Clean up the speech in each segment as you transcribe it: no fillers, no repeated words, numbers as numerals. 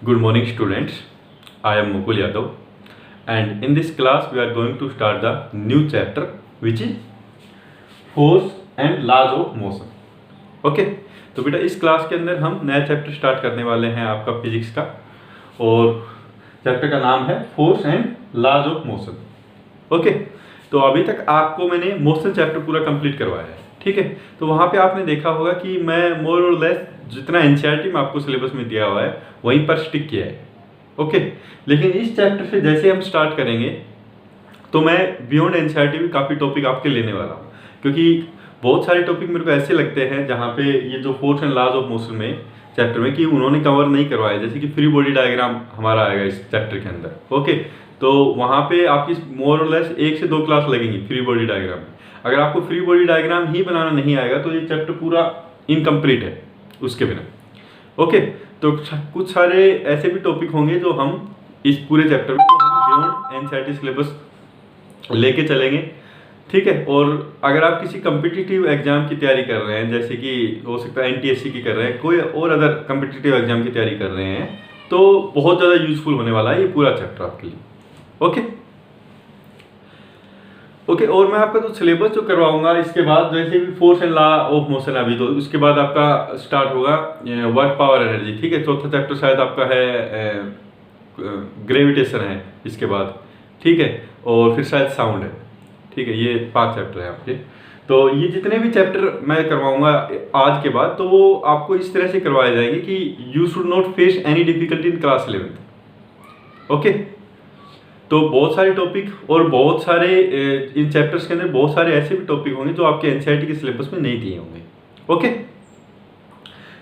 Good morning, students. I am Mukul Yadav, and in this class, we are going to start the new chapter, which is force and laws of motion. Okay तो बेटा इस class के अंदर हम नया chapter start करने वाले हैं आपका फिजिक्स का, और चैप्टर का नाम है force and laws of motion. Okay तो अभी तक आपको मैंने मोशन चैप्टर पूरा कंप्लीट करवाया है, ठीक है. तो वहाँ पे आपने देखा होगा कि मैं मोर और लेस जितना एनसीईआरटी में आपको सिलेबस में दिया हुआ है वहीं पर स्टिक किया है. ओके लेकिन इस चैप्टर से जैसे हम स्टार्ट करेंगे तो मैं बियॉन्ड एनसीईआरटी भी काफ़ी टॉपिक आपके लेने वाला हूँ, क्योंकि बहुत सारे टॉपिक मेरे को ऐसे लगते हैं जहाँ पे ये जो force and laws of motion में चैप्टर में कि उन्होंने कवर नहीं करवाया. जैसे कि फ्री बॉडी डायग्राम हमारा आएगा इस चैप्टर के अंदर. ओके तो वहाँ पे आपकी मोर और लेस 1 से 2 क्लास लगेंगी फ्री बॉडी डायग्राम में. अगर आपको फ्री बॉडी डायग्राम ही बनाना नहीं आएगा तो ये चैप्टर पूरा इनकम्प्लीट है उसके बिना. ओके तो कुछ सारे ऐसे भी टॉपिक होंगे जो हम इस पूरे चैप्टर में बियॉन्ड एनसीईआरटी सिलेबस लेके चलेंगे, ठीक है. और अगर आप किसी कम्पिटिटिव एग्जाम की तैयारी कर रहे हैं, जैसे कि हो सकता है एनटीएससी की कर रहे हैं, कोई और अदर कम्पिटिटिव एग्जाम की तैयारी कर रहे हैं, तो बहुत ज़्यादा यूजफुल होने वाला है ये पूरा चैप्टर आपके लिए. ओके और मैं आपका जो सिलेबस जो करवाऊंगा इसके बाद, जैसे भी force and law of motion अभी, तो उसके बाद आपका स्टार्ट होगा वर्क पावर एनर्जी, ठीक है. चौथा चैप्टर शायद आपका है ग्रेविटेशन है इसके बाद, ठीक है. और फिर शायद साउंड है, ठीक है. ये 5 चैप्टर हैं आपके. तो ये जितने भी चैप्टर मैं करवाऊंगा आज के बाद, तो वो आपको इस तरह से करवाए जाएंगे कि you should not face any difficulty in class 11th. Okay तो बहुत सारे टॉपिक और बहुत सारे इन चैप्टर्स के अंदर बहुत सारे ऐसे भी टॉपिक होंगे जो आपके एनसीईआरटी के सिलेबस में नहीं दिए होंगे. ओके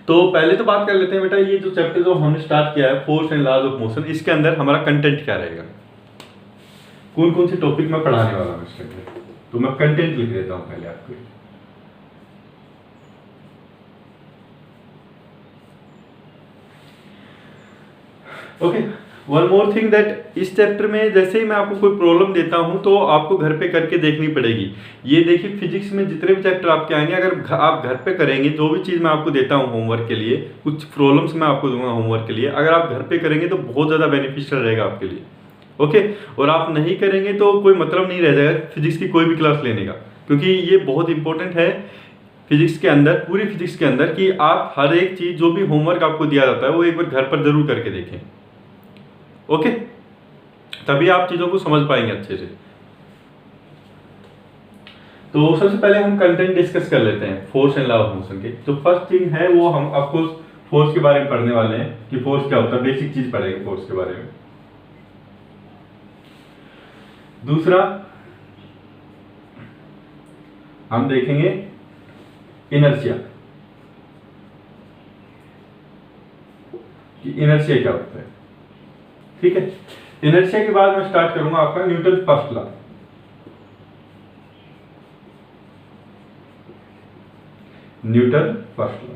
तो पहले तो बात कर लेते हैं बेटा, ये जो चैप्टर जो हमने स्टार्ट किया है force and laws of motion, इसके अंदर हमारा कंटेंट क्या रहेगा, कौन कौन से टॉपिक मैं पढ़ाने वाला हूँ इसके अंदर. तो मैं कंटेंट लिख देता हूँ पहले आपको. Okay one more thing that इस चैप्टर में जैसे ही मैं आपको कोई प्रॉब्लम देता हूं तो आपको घर पे करके देखनी पड़ेगी. ये देखिए फिजिक्स में जितने भी चैप्टर आपके आएंगे, अगर आप घर पे करेंगे, जो भी चीज़ मैं आपको देता हूं होमवर्क के लिए, कुछ प्रॉब्लम्स मैं आपको दूंगा होमवर्क के लिए, अगर आप घर पे करेंगे तो बहुत ज़्यादा बेनिफिशियल रहेगा आपके लिए. ओके और आप नहीं करेंगे तो कोई मतलब नहीं रह जाएगा फिजिक्स की कोई भी क्लास लेने का, क्योंकि ये बहुत इंपॉर्टेंट है फिजिक्स के अंदर, पूरी फिजिक्स के अंदर, कि आप हर एक चीज़ जो भी होमवर्क आपको दिया जाता है वो एक बार घर पर जरूर करके देखें. ओके तभी आप चीजों को समझ पाएंगे अच्छे से. तो सबसे पहले हम कंटेंट डिस्कस कर लेते हैं force and law of motion के. तो फर्स्ट थिंग है वो हम आपको फोर्स के बारे में पढ़ने वाले हैं कि फोर्स क्या होता है, बेसिक चीज पढ़ेंगे फोर्स के बारे में. दूसरा हम देखेंगे इनर्शिया, कि इनर्शिया क्या होता है, ठीक है. इनर्शिया के बाद मैं स्टार्ट करूंगा आपका Newton first law. Newton first law.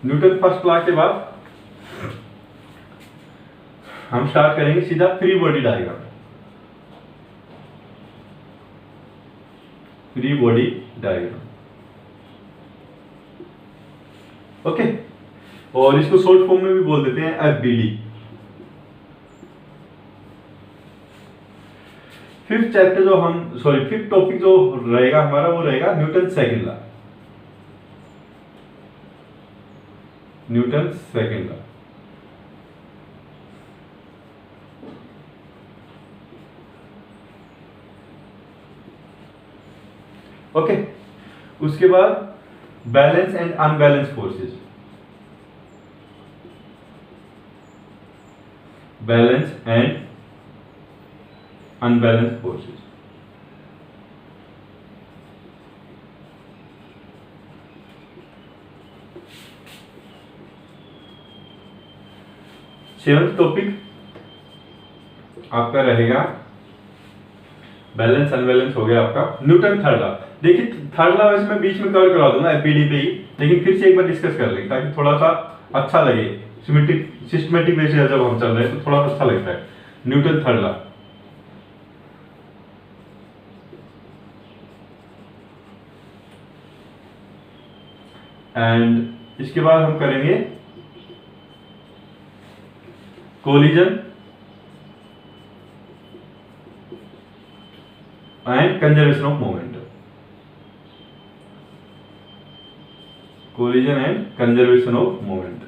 Newton first law के बाद हम स्टार्ट करेंगे सीधा free body diagram. Free body diagram. Okay और इसको शॉर्ट फॉर्म में भी बोल देते हैं एफबीडी. फिफ्थ चैप्टर जो हम फिफ्थ टॉपिक जो रहेगा हमारा वो रहेगा Newton second law. Newton second law. Okay उसके बाद balance and unbalance forces. Balance and unbalance forces. Seventh topic आपका रहेगा बैलेंस अनबैलेंस. हो गया आपका न्यूटन थर्ड लॉ. देखिए थर्ड लॉ वैसे मैं बीच में कवर करा दूंगा एपीडी पे ही, लेकिन फिर से एक बार डिस्कस कर लेंगे ताकि थोड़ा सा अच्छा लगे. सिस्टमेटिक वे से जब हम चल रहे हैं तो थोड़ा अच्छा लगता है. Newton third law. एंड इसके बाद हम करेंगे collision and conservation of moment. Collision and conservation of moment.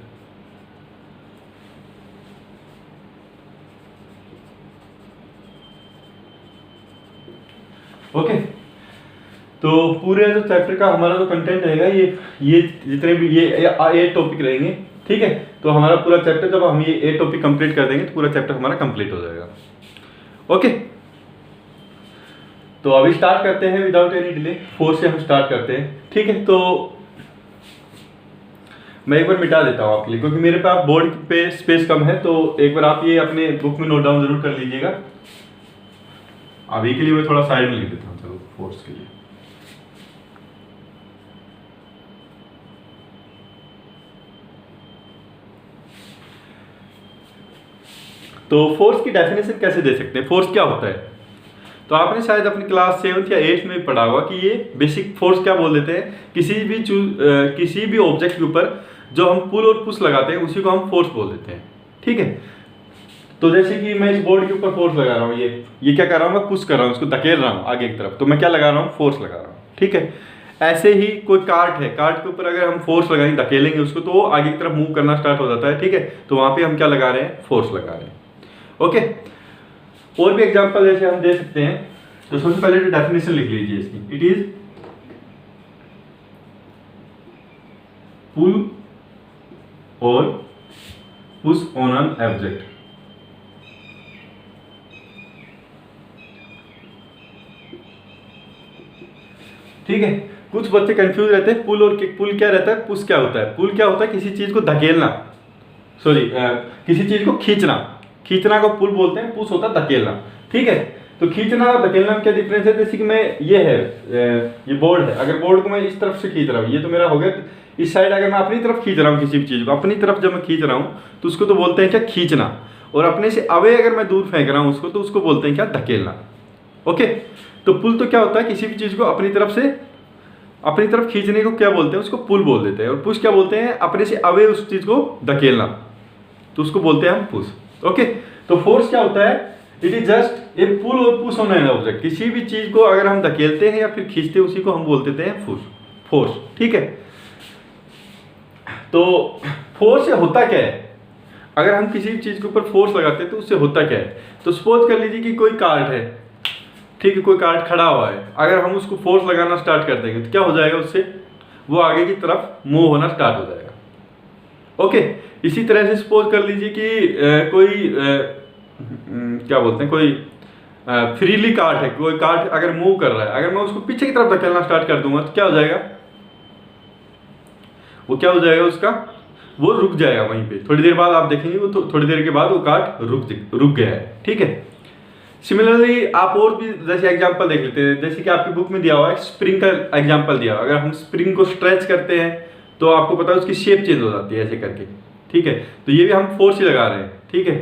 Okay, तो पूरे जो चैप्टर का हमारा जो कंटेंट रहेगा ये जितने भी ये टॉपिक रहेंगे, ठीक है। तो हमारा पूरा चैप्टर जब हम ये टॉपिक कंप्लीट कर देंगे तो पूरा चैप्टर हमारा कंप्लीट हो जाएगा। ओके, तो अभी स्टार्ट करते हैं विदाउट एनी डिले। फोर्स से हम स्टार्ट करते हैं, ठीक है। तो मैं एक बार मिटा देता हूँ आपके लिए, क्योंकि मेरे पास बोर्ड पे स्पेस कम है, तो एक बार आप ये अपने बुक में नोट डाउन जरूर कर लीजिएगा। अभी के लिए मैं थोड़ा साइड में लिख देता हूँ, चलो फोर्स के लिए। तो फोर्स की डेफिनेशन कैसे दे सकते हैं, फोर्स क्या होता है। तो आपने शायद अपनी क्लास 7th या 8th में पढ़ा होगा कि ये बेसिक फोर्स क्या बोल देते हैं, किसी भी ऑब्जेक्ट के ऊपर जो हम पुल और पुश लगाते हैं उसी को हम फोर्स बोल देते हैं, ठीक है। तो जैसे कि मैं इस बोर्ड के ऊपर फोर्स लगा रहा हूँ, ये क्या कर रहा हूँ, मैं पुश कर रहा हूँ, इसको धकेल रहा हूँ आगे की तरफ, तो मैं क्या लगा रहा हूँ, फोर्स लगा रहा हूँ, ठीक है। ऐसे ही कोई कार्ट है, कार्ट के ऊपर अगर हम फोर्स लगाएंगे, धकेलेंगे उसको, तो वो आगे की तरफ मूव करना स्टार्ट हो जाता है, ठीक है। तो वहां पे हम क्या लगा रहे हैं, फोर्स लगा रहे हैं। ओके, और भी एग्जांपल जैसे हम दे सकते हैं। तो सबसे पहले तो डेफिनेशन लिख लीजिए इसकी, इट इज पुल और पुश ऑन एन ऑब्जेक्ट। ठीक है, कुछ बच्चे कंफ्यूज रहते हैं, पुल और पुल क्या रहता है, पुश क्या होता है। पुल क्या होता है, किसी चीज को धकेलना, किसी चीज को खींचना को पुल बोलते हैं, पुश होता है धकेलना, ठीक है। तो खींचना और धकेलना में क्या डिफरेंस है, जैसे कि मैं ये बोर्ड है, अगर बोर्ड को मैं इस तरफ से खींच रहा हूँ, ये तो मेरा हो गया, इस साइड अगर मैं अपनी तरफ खींच रहा हूँ, किसी भी चीज को अपनी तरफ जब मैं खींच रहा हूँ तो उसको तो बोलते हैं क्या, खींचना। और अपने से अवे अगर मैं दूर फेंक रहा हूँ उसको, तो उसको बोलते हैं क्या, धकेलना। ओके, तो पुल तो क्या होता है, किसी भी चीज को अपनी तरफ खींचने को क्या बोलते हैं, उसको पुल बोल देते हैं। और पुश क्या बोलते हैं, अपने से अवे उस चीज को धकेलना, तो उसको बोलते हैं हम पुश। ओके, तो फोर्स क्या होता है, इट इज जस्ट ए पुल और पुश ऑन एन ऑब्जेक्ट। किसी भी चीज को अगर हम धकेलते हैं या फिर खींचते हैं, उसी को हम बोल देते हैं फोर्स, ठीक है। तो फोर्स से होता क्या है, अगर हम किसी भी चीज के ऊपर फोर्स लगाते हैं तो उससे होता क्या है। तो सपोज कर लीजिए कि कोई कार्ट है, ठीक है, कोई कार्ट खड़ा हुआ है, अगर हम उसको फोर्स लगाना स्टार्ट कर देंगे तो क्या हो जाएगा, उससे वो आगे की तरफ मूव होना स्टार्ट हो जाएगा। ओके, इसी तरह से सपोज कर लीजिए कि कोई क्या बोलते हैं, कोई फ्रीली कार्ट है, कोई कार्ट अगर मूव कर रहा है, अगर मैं उसको पीछे की तरफ धकेलना स्टार्ट कर दूंगा तो क्या हो जाएगा, वो क्या हो जाएगा, उसका वो रुक जाएगा वहीं पे। थोड़ी देर बाद आप देखेंगे वो थोड़ी देर के बाद वो कार्ट रुक गया है, ठीक है। सिमिलरली आप और भी जैसे एग्जांपल देख लेते हैं, जैसे कि आपकी बुक में दिया हुआ है स्प्रिंग का एग्जांपल दिया हुआ है। अगर हम स्प्रिंग को स्ट्रेच करते हैं तो आपको पता है उसकी शेप चेंज हो जाती है ऐसे करके, ठीक है। तो ये भी हम फोर्स ही लगा रहे हैं, ठीक है।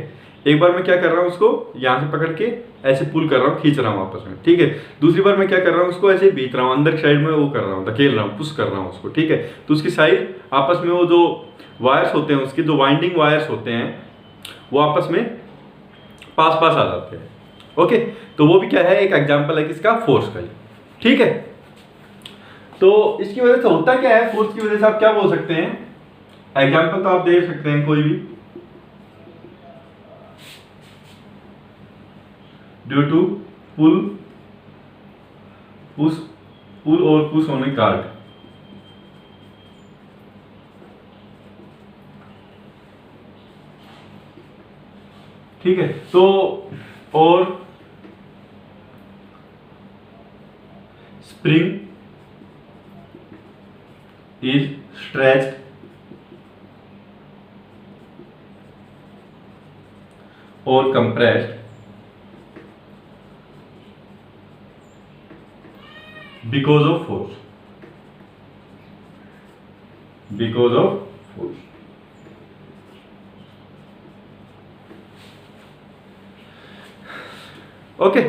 एक बार मैं क्या कर रहा हूँ, उसको यहाँ से पकड़ के ऐसे पुल कर रहा हूँ, खींच रहा हूँ आपस में, ठीक है। दूसरी बार मैं क्या कर रहा हूँ, उसको ऐसे बीत रहा हूँ, अंदर की साइड में वो कर रहा हूँ, धकेल रहा हूँ, पुश कर रहा हूँ उसको, ठीक है। तो उसकी साइड आपस में वो जो वायर्स होते हैं, उसके जो वाइंडिंग वायर्स होते हैं, वो आपस में पास आ जाते हैं। ओके, तो वो भी क्या है, एक एग्जाम्पल है किसका, फोर्स का, ठीक है। तो इसकी वजह से होता क्या है, फोर्स की वजह से आप क्या बोल सकते हैं, एग्जाम्पल तो आप दे सकते हैं कोई भी, ड्यू टू पुल और पुश ऑन ए कार्ट, ठीक है। तो और स्प्रिंग इज स्ट्रेच्ड और compressed because of force. Okay,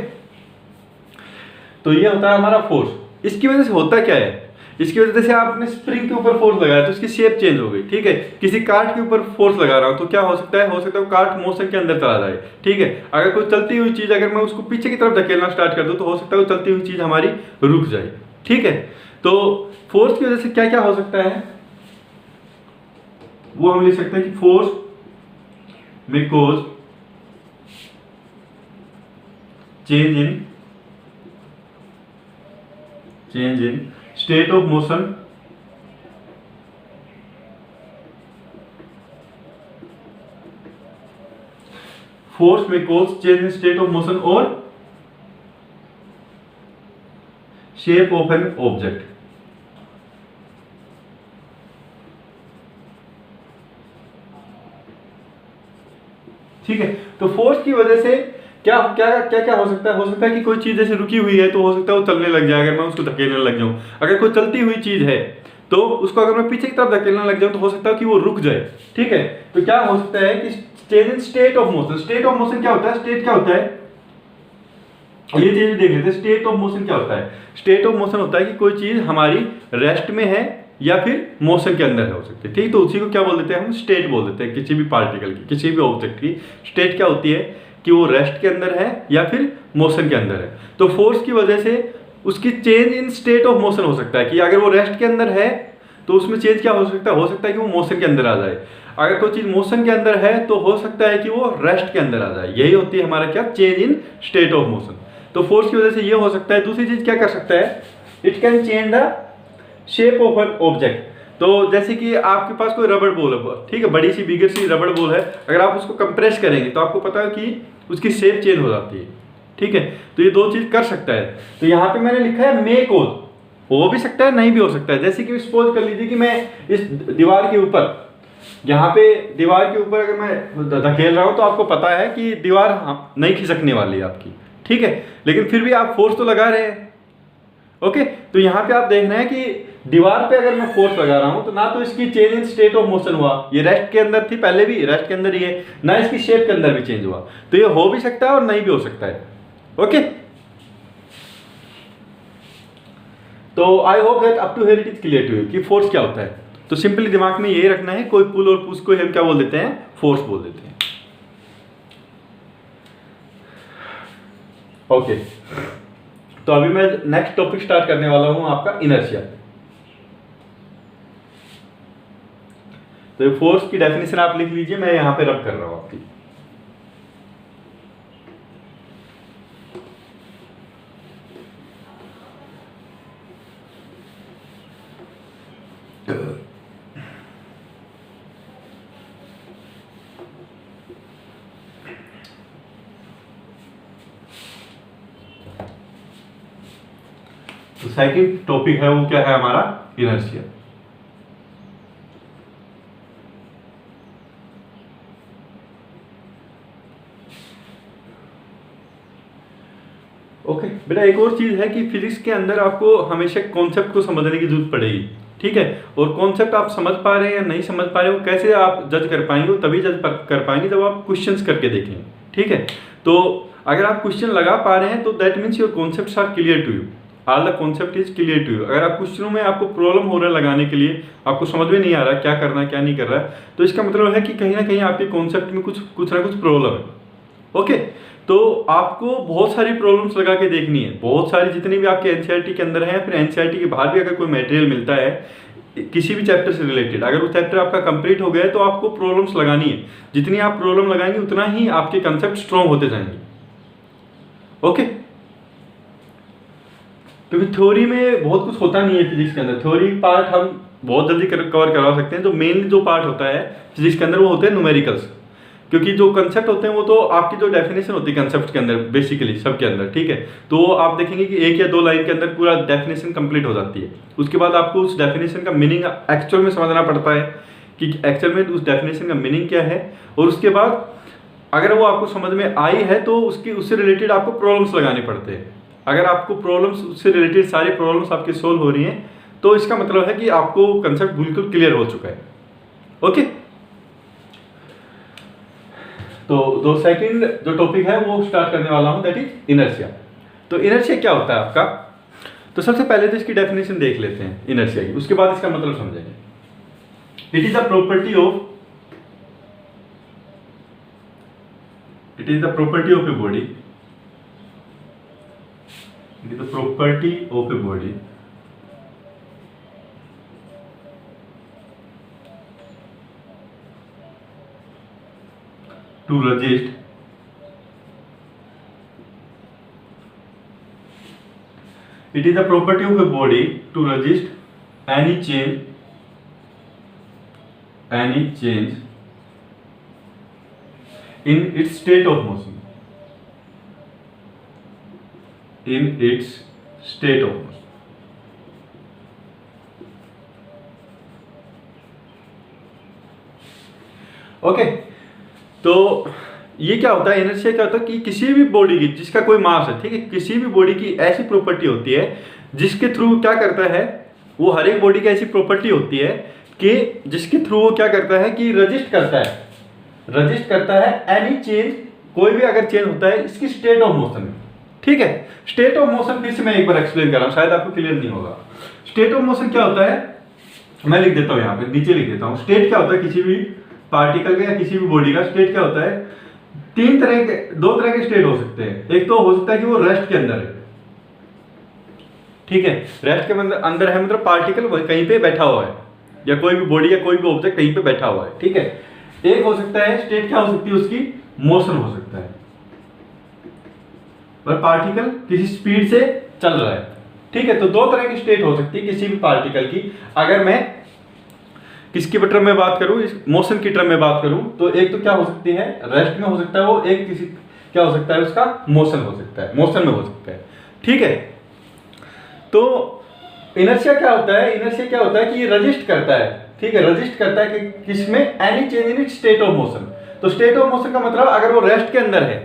तो ये होता है हमारा फोर्स। इसकी वजह से होता क्या है, इसकी वजह से आपने स्प्रिंग के ऊपर फोर्स लगाया तो इसकी शेप चेंज हो गई, ठीक है। किसी कार्ट के ऊपर फोर्स लगा रहा हूँ तो क्या हो सकता है कार्ट मोशन के अंदर चला जाए, ठीक है। अगर कोई चलती हुई चीज अगर मैं उसको पीछे की तरफ धकेलना स्टार्ट कर दूं तो हो सकता है वो चलती हुई चीज हमारी रुक जाए, ठीक है। तो फोर्स की वजह से क्या क्या हो सकता है वो हम लिख सकते हैं कि फोर्स में cause change in state of motion force में cause change in state of motion और शेप ऑफ एन ऑब्जेक्ट। ठीक है, तो फोर्स की वजह से क्या क्या क्या क्या हो सकता है, हो सकता है कि कोई चीज जैसे रुकी हुई है तो हो सकता है वो चलने लग जाए अगर मैं उसको धकेलने लग जाऊं। अगर कोई चलती हुई चीज है तो उसको अगर मैं पीछे की तरफ धकेलने लग जाऊं तो हो सकता है कि वो रुक जाए, ठीक है। तो क्या हो सकता है कि change in state of motion, state of motion क्या होता है, स्टेट क्या होता है, ये चीज देख लेते हैं। स्टेट ऑफ मोशन क्या होता है, स्टेट ऑफ मोशन होता है कि कोई चीज हमारी रेस्ट में है या फिर मोशन के अंदर है हो सकती है, ठीक। तो उसी को क्या बोल देते हैं हम, स्टेट बोल देते हैं। किसी भी पार्टिकल की, किसी भी ऑब्जेक्ट की स्टेट क्या होती है कि वो रेस्ट के अंदर है या फिर मोशन के अंदर है। तो फोर्स की वजह से उसकी change in state of motion हो सकता है कि अगर वो रेस्ट के अंदर है तो उसमें चेंज क्या हो सकता है कि वो मोशन के अंदर आ जाए। अगर कोई चीज मोशन के अंदर है तो हो सकता है कि वो रेस्ट के अंदर आ जाए। यही होती है हमारा क्या, change in state of motion. तो फोर्स की वजह से ये हो सकता है। दूसरी चीज क्या कर सकता है, it can change the shape of an object. तो जैसे कि आपके पास कोई रबड़ बॉल है, ठीक है, बड़ी सी बिगर सी रबड़ बॉल है, अगर आप उसको कंप्रेस करेंगे तो आपको पता है कि उसकी शेप चेंज हो जाती है, ठीक है। तो ये दो चीज कर सकता है। तो यहाँ पे मैंने लिखा है मे कॉज, हो भी सकता है नहीं भी हो सकता है। जैसे कि सपोज कर लीजिए कि मैं इस दीवार के ऊपर, यहाँ पे दीवार के ऊपर अगर मैं धकेल रहा हूँ तो आपको पता है कि दीवार नहीं खिसकने वाली है आपकी, ठीक है, लेकिन फिर भी आप फोर्स तो लगा रहे हैं। ओके, तो यहाँ पे आप देख रहे हैं कि दीवार पे अगर मैं फोर्स लगा रहा हूं तो ना तो इसकी change in state of motion हुआ, ये रेस्ट के अंदर थी, पहले भी रेस्ट के अंदर ही है, ना इसकी शेप के अंदर भी चेंज हुआ। तो ये हो भी सकता है और नहीं भी हो सकता है। ओके, तो I hope that up to here it is clear to you कि फोर्स क्या होता है। तो सिंपली दिमाग में यही रखना है, कोई पुल और पुश को हम क्या बोल देते हैं, फोर्स बोल देते हैं। ओके, तो अभी मैं नेक्स्ट टॉपिक स्टार्ट करने वाला हूं आपका इनर्शिया। तो ये फोर्स की डेफिनेशन आप लिख लीजिए, मैं यहां पे रब कर रहा हूं आपकी। तो सेकंड टॉपिक है वो क्या है हमारा, इनर्शिया। ओके बेटा, एक और चीज है कि फिजिक्स के अंदर आपको हमेशा कॉन्सेप्ट को समझने की जरूरत पड़ेगी, ठीक है। और कॉन्सेप्ट आप समझ पा रहे हैं या नहीं समझ पा रहे हो, कैसे आप जज कर पाएंगे, तभी जज कर पाएंगे जब आप क्वेश्चंस करके देखेंगे, ठीक है। तो अगर आप क्वेश्चन लगा पा रहे हैं तो that means your concepts are clear to you, all the concept is clear to you. अगर आप क्वेश्चनों में आपको प्रॉब्लम हो रहा है लगाने के लिए, आपको समझ में नहीं आ रहा क्या करना है क्या नहीं कर रहा है, तो इसका मतलब है कि कहीं ना कहीं आपके कॉन्सेप्ट में कुछ ना कुछ प्रॉब्लम है। ओके, तो आपको बहुत सारी प्रॉब्लम्स लगा के देखनी है, बहुत सारी, जितनी भी आपके एनसीईआरटी के अंदर है, फिर एनसीईआरटी के बाहर भी अगर कोई मटेरियल मिलता है किसी भी चैप्टर से रिलेटेड, अगर वो चैप्टर आपका कंप्लीट हो गया है तो आपको प्रॉब्लम्स लगानी है। जितनी आप प्रॉब्लम लगाएंगे उतना ही आपके कंसेप्ट स्ट्रॉन्ग होते जाएंगे। ओके, क्योंकि थ्योरी में बहुत कुछ होता नहीं है फिजिक्स के अंदर। थ्योरी पार्ट हम बहुत जल्दी कवर करवा सकते हैं। जो मेनली जो पार्ट होता है फिजिक्स के अंदर वो होते हैं न्यूमेरिकल्स, क्योंकि जो कंसेप्ट होते हैं वो तो आपकी जो डेफिनेशन होती है कंसेप्ट के अंदर बेसिकली सबके अंदर, ठीक है। तो आप देखेंगे कि एक या दो लाइन के अंदर पूरा डेफिनेशन कंप्लीट हो जाती है। उसके बाद आपको उस डेफिनेशन का मीनिंग एक्चुअल में समझना पड़ता है कि एक्चुअल में उस डेफिनेशन का मीनिंग क्या है, और उसके बाद अगर वो आपको समझ में आई है तो उससे रिलेटेड आपको प्रॉब्लम्स लगाने पड़ते हैं। अगर आपको प्रॉब्लम्स उससे रिलेटेड सारी प्रॉब्लम्स आपकी सोल्व हो रही हैं तो इसका मतलब है कि आपको कंसेप्ट बिल्कुल क्लियर हो चुका है। ओके, तो सेकंड जो टॉपिक है वो स्टार्ट करने वाला हूं, दैट इज इनर्शिया। तो इनर्शिया क्या होता है आपका, तो सबसे पहले तो इसकी डेफिनेशन देख लेते हैं इनर्शिया की, उसके बाद इसका मतलब समझेंगे। It is the property of a body, it is the property of a body to resist any change in its state of motion, okay. तो ये क्या होता है, इनर्शिया क्या होता है कि किसी भी बॉडी की जिसका कोई मास है, ठीक है, किसी भी बॉडी की ऐसी प्रॉपर्टी होती है जिसके थ्रू क्या करता है, वो हर एक बॉडी की ऐसी प्रॉपर्टी होती है कि जिसके थ्रू वो क्या करता है कि रजिस्ट करता है एनी चेंज, कोई भी अगर चेंज होता है इसकी स्टेट ऑफ मोशन में, ठीक है। स्टेट ऑफ मोशन फिर से मैं एक बार एक्सप्लेन कर रहा हूं, शायद आपको क्लियर नहीं होगा। स्टेट ऑफ मोशन क्या होता है, मैं लिख देता हूं, यहाँ पे नीचे लिख देता हूं। स्टेट क्या होता है किसी भी पार्टिकल का या किसी भी बॉडी का स्टेट क्या होता है, दो तरह के स्टेट हो सकते हैं। एक तो हो सकता है कि वो रेस्ट के अंदर है, ठीक है, रेस्ट के अंदर है मतलब पार्टिकल कहीं पे बैठा हुआ है, या कोई भी बॉडी या कोई भी ऑब्जेक्ट कहीं पे बैठा हुआ है, ठीक है। एक हो सकता है स्टेट क्या हो सकती है उसकी, मोशन हो सकता है, पर पार्टिकल किसी स्पीड से चल रहा है, ठीक है। तो दो तरह की स्टेट हो सकती है किसी भी पार्टिकल की। अगर मैं किसकी टर्म में बात करूं, इस मोशन की टर्म में बात करूं, तो एक तो क्या हो सकती है, रेस्ट में हो सकता है वो, एक किसी क्या हो सकता है उसका मोशन हो सकता है, मोशन में हो सकता है, ठीक है। तो इनर्शिया क्या होता है, इनर्शिया क्या होता है कि ये रजिस्ट करता है, ठीक है, रजिस्ट करता है कि किसमें, any change in its state of motion. तो स्टेट ऑफ मोशन का मतलब अगर वो रेस्ट के अंदर है,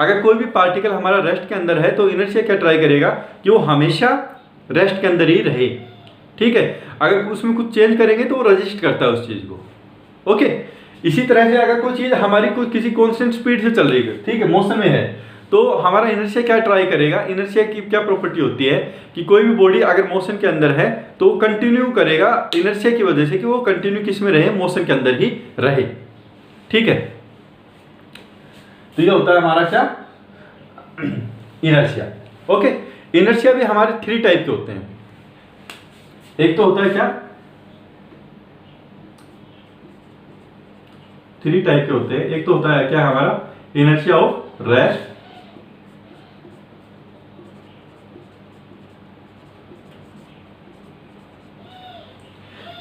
अगर कोई भी पार्टिकल हमारा रेस्ट के अंदर है तो इनर्शिया क्या ट्राई करेगा कि वो हमेशा रेस्ट के अंदर ही रहे, ठीक है। अगर उसमें कुछ चेंज करेंगे तो वो रजिस्ट करता है उस चीज को, ओके। इसी तरह से अगर कोई चीज हमारी कोई किसी कांस्टेंट स्पीड से चल रही है, ठीक है, मोशन में है, तो हमारा इनर्शिया क्या ट्राई करेगा, इनर्शिया की क्या प्रॉपर्टी होती है कि कोई भी बॉडी अगर मोशन के अंदर है तो वो कंटिन्यू करेगा इनर्शिया की वजह से, कि वो कंटिन्यू किस में रहे, मोशन के अंदर ही रहे, ठीक है। तो ये होता है हमारा क्या, इनर्शिया, ओके। इनर्शिया भी हमारे 3 टाइप के होते हैं। एक तो होता है क्या, 3 टाइप के होते हैं। एक तो होता है क्या हमारा इनर्शिया ऑफ रेस्ट,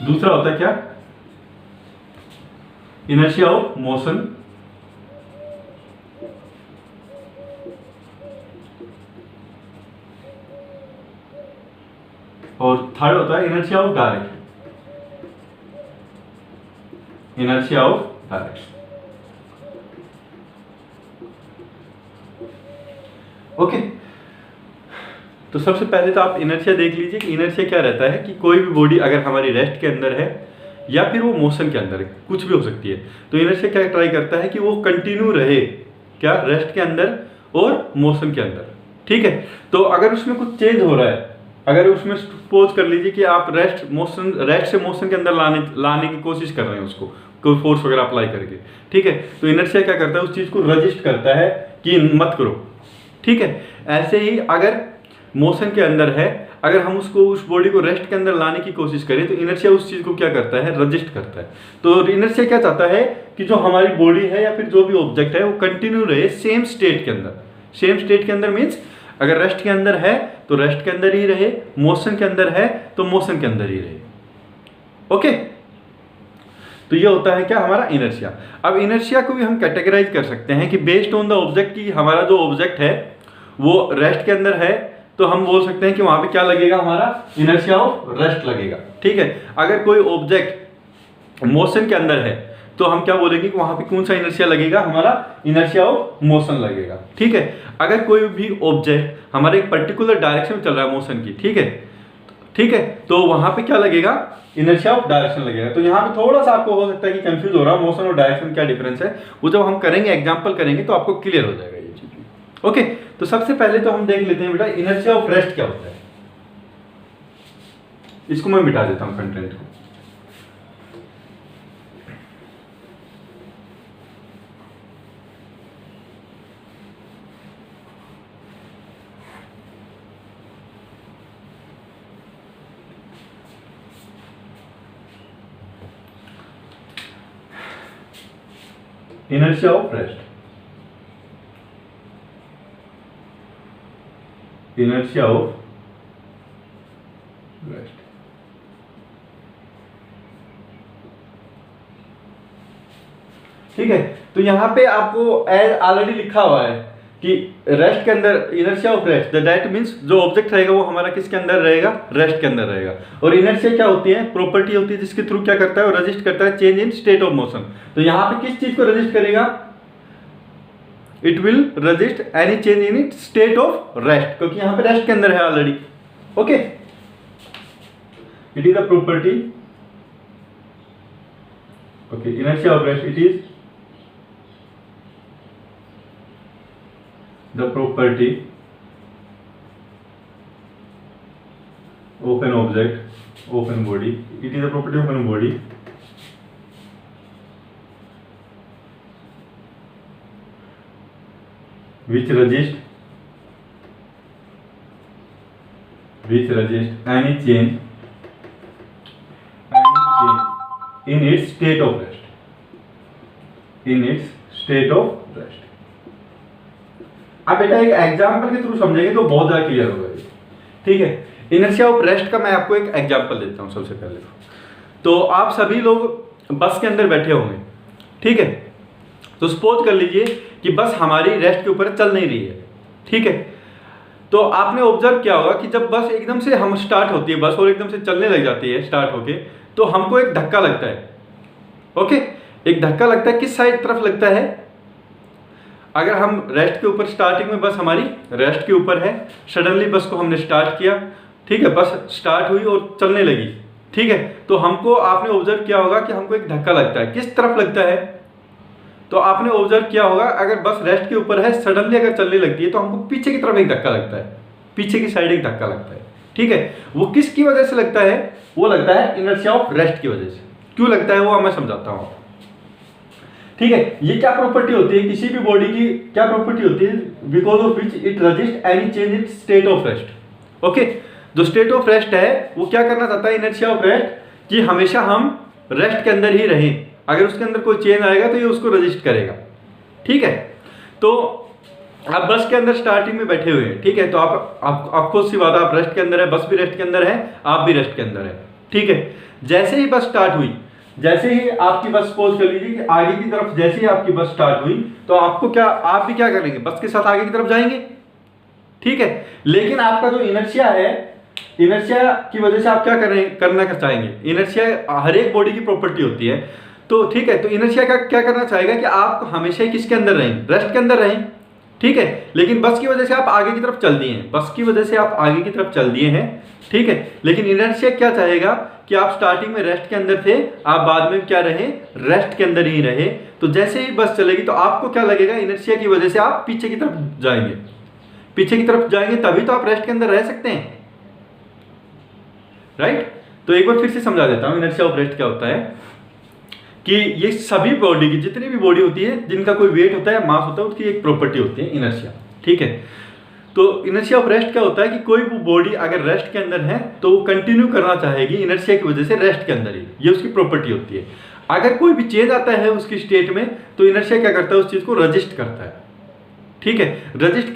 दूसरा होता है क्या, इनर्शिया ऑफ मोशन, और थर्ड होता है inertia of direction, inertia of direction, okay. तो सबसे पहले तो आप इनर्शिया देख लीजिए कि इनर्शिया क्या रहता है कि कोई भी बॉडी अगर हमारी रेस्ट के अंदर है या फिर वो मोशन के अंदर है, कुछ भी हो सकती है, तो इनर्शिया क्या ट्राई करता है कि वो कंटिन्यू रहे, क्या, रेस्ट के अंदर और मोशन के अंदर, ठीक है। तो अगर उसमें कुछ चेंज हो रहा है, अगर उसमें सपोज कर लीजिए कि आप रेस्ट से मोशन के अंदर लाने की कोशिश कर रहे हैं उसको, कोई फोर्स वगैरह अप्लाई करके, ठीक है, तो इनर्शिया क्या करता है, उस चीज को रजिस्ट करता है कि मत करो, ठीक है। ऐसे ही अगर मोशन के अंदर है, अगर हम उस बॉडी को रेस्ट के अंदर लाने की कोशिश करें तो इनर्शिया उस चीज को क्या करता है, रजिस्ट करता है। तो इनर्शिया क्या चाहता है कि जो हमारी बॉडी है या फिर जो भी ऑब्जेक्ट है वो कंटिन्यू रहे सेम स्टेट के अंदर। सेम स्टेट के अंदर मीन्स अगर रेस्ट के अंदर है तो रेस्ट के अंदर ही रहे, मोशन के अंदर है तो मोशन के अंदर ही रहे, ओके। तो ये होता है क्या हमारा इनर्शिया। अब इनर्शिया को भी हम कैटेगराइज कर सकते हैं कि बेस्ड ऑन द ऑब्जेक्ट, की हमारा जो ऑब्जेक्ट है वो रेस्ट के अंदर है तो हम बोल सकते हैं कि वहां पे क्या लगेगा, हमारा इनर्शिया ऑफ रेस्ट लगेगा, ठीक है। अगर कोई ऑब्जेक्ट मोशन के अंदर है तो हम क्या बोलेंगे कि वहां पे कौन सा इनर्शिया लगेगा, हमारा इनर्शिया ऑफ मोशन लगेगा, ठीक है। अगर कोई भी ऑब्जेक्ट हमारे एक पर्टिकुलर डायरेक्शन में चल रहा है मोशन की, ठीक है, ठीक है, तो वहां पे क्या लगेगा, इनर्शिया ऑफ डायरेक्शन लगेगा। तो यहाँ पे थोड़ा सा आपको हो सकता है कि कंफ्यूज हो रहा है, मोशन और डायरेक्शन क्या डिफरेंस है, वो जब हम करेंगे, एग्जांपल करेंगे तो आपको क्लियर हो जाएगा ये चीज, ओके। तो सबसे पहले तो हम देख लेते हैं बेटा इनर्शिया ऑफ रेस्ट क्या होता है। इसको मैं मिटा देता हूँ कंटेंट को। Inertia of rest, inertia of rest. ठीक है, तो यहां पे आपको एज ऑलरेडी लिखा हुआ है कि रेस्ट के अंदर inertia of rest, that means जो ऑब्जेक्ट रहेगा वो हमारा किसके अंदर रहेगा, रेस्ट के अंदर रहेगा। और इनर्शिया क्या होती है, प्रॉपर्टी होती है जिसके थ्रू क्या करता है, वो रजिस्ट करता है change in state of motion. तो यहां पे किस चीज को रजिस्ट करेगा, it will resist any change in it state of rest, क्योंकि यहां पे रेस्ट के अंदर है already. Okay, it is a property, okay, inertia of rest, it is the property of an object, of an body, it is a property of an body which resist any change in its state of rest, in its state of rest। अब बेटा एक example के through समझेंगे तो बहुत ज्यादा clear होगा ये। ठीक है, इनर्शिया ऑफ रेस्ट का मैं आपको एक एग्जांपल देता हूं सबसे पहले। तो आप सभी लोग बस के अंदर बैठे होंगे, ठीक है, तो सपोज कर लीजिए कि बस हमारी रेस्ट के ऊपर चल नहीं रही है। ठीक है, तो आपने ऑब्जर्व किया होगा कि जब बस एकदम से हम स्टार्ट होती है बस और एकदम से चलने लग जाती है स्टार्ट होके, तो हमको एक धक्का लगता है। ओके, एक धक्का लगता है, किस साइड तरफ लगता है, अगर हम रेस्ट के ऊपर, स्टार्टिंग में बस हमारी रेस्ट के ऊपर है, सडनली बस को हमने स्टार्ट किया, ठीक है, बस स्टार्ट हुई और चलने लगी। ठीक है, तो हमको, आपने ऑब्जर्व किया होगा कि हमको एक धक्का लगता है, किस तरफ लगता है, तो आपने ऑब्जर्व किया होगा अगर बस रेस्ट के ऊपर है, सडनली अगर चलने लगती है तो हमको पीछे की तरफ एक धक्का लगता है, पीछे की साइड एक धक्का लगता है। ठीक है, वो किसकी वजह से लगता है, वो लगता है इनर्शिया ऑफ रेस्ट की वजह से। क्यों लगता है वो मैं समझाता हूँ। ठीक है, ये क्या प्रॉपर्टी होती है, किसी भी बॉडी की क्या प्रॉपर्टी होती है, because of which it resist any change in state of rest. Okay, जो स्टेट ऑफ रेस्ट है वो क्या करना चाहता है, इनर्शिया ऑफ रेस्ट, कि हमेशा हम रेस्ट के अंदर ही रहें, अगर उसके अंदर कोई चेंज आएगा तो ये उसको रजिस्ट करेगा। ठीक है, तो आप बस के अंदर स्टार्टिंग में बैठे हुए हैं, ठीक है, तो आपको सी बात, आप रेस्ट के अंदर है, बस भी रेस्ट के अंदर है, आप भी रेस्ट के अंदर है। ठीक है, जैसे ही बस स्टार्ट हुई, जैसे ही आपकी बस, सपोज कर लीजिए कि आगे की तरफ जैसे ही आपकी बस स्टार्ट हुई, तो आपको क्या, आप भी क्या करेंगे, बस के साथ आगे की तरफ जाएंगे। ठीक है, लेकिन आपका जो इनर्शिया है, इनर्शिया की वजह से आप क्या करना चाहेंगे, इनर्शिया हर एक बॉडी की प्रॉपर्टी होती है। तो ठीक है, तो इनर्शिया क्या करना चाहेगा कि आप हमेशा ही किसके अंदर रहें, रेस्ट के अंदर रहें। ठीक है, लेकिन बस की वजह से आप आगे की तरफ चल दिए हैं, बस की वजह से आप आगे की तरफ चल दिए हैं। ठीक है, लेकिन इनर्शिया क्या चाहेगा कि आप स्टार्टिंग में रेस्ट के अंदर थे, आप बाद में क्या रहे, रेस्ट के अंदर ही रहे। तो जैसे ही बस चलेगी तो आपको क्या लगेगा, इनर्शिया की वजह से आप पीछे की तरफ जाएंगे, पीछे की तरफ जाएंगे, तभी तो आप रेस्ट के अंदर रह सकते हैं। राइट, तो एक बार फिर से समझा देता हूं इनर्शिया ऑफ रेस्ट क्या होता है, कि ये सभी बॉडी की, जितनी भी बॉडी होती है जिनका कोई वेट होता है, मास होता है, उसकी एक प्रॉपर्टी होती है इनर्शिया। ठीक है, तो इनर्शिया ऑफ रेस्ट क्या होता है कि कोई भी बॉडी अगर रेस्ट के अंदर है तो वो कंटिन्यू करना चाहेगी इनर्शिया की वजह से रेस्ट के अंदर ही, ये उसकी प्रॉपर्टी होती है। अगर कोई भी चेंज आता है उसकी स्टेट में तो इनर्शिया क्या करता है, उस चीज को रजिस्ट करता है। ठीक है, रजिस्ट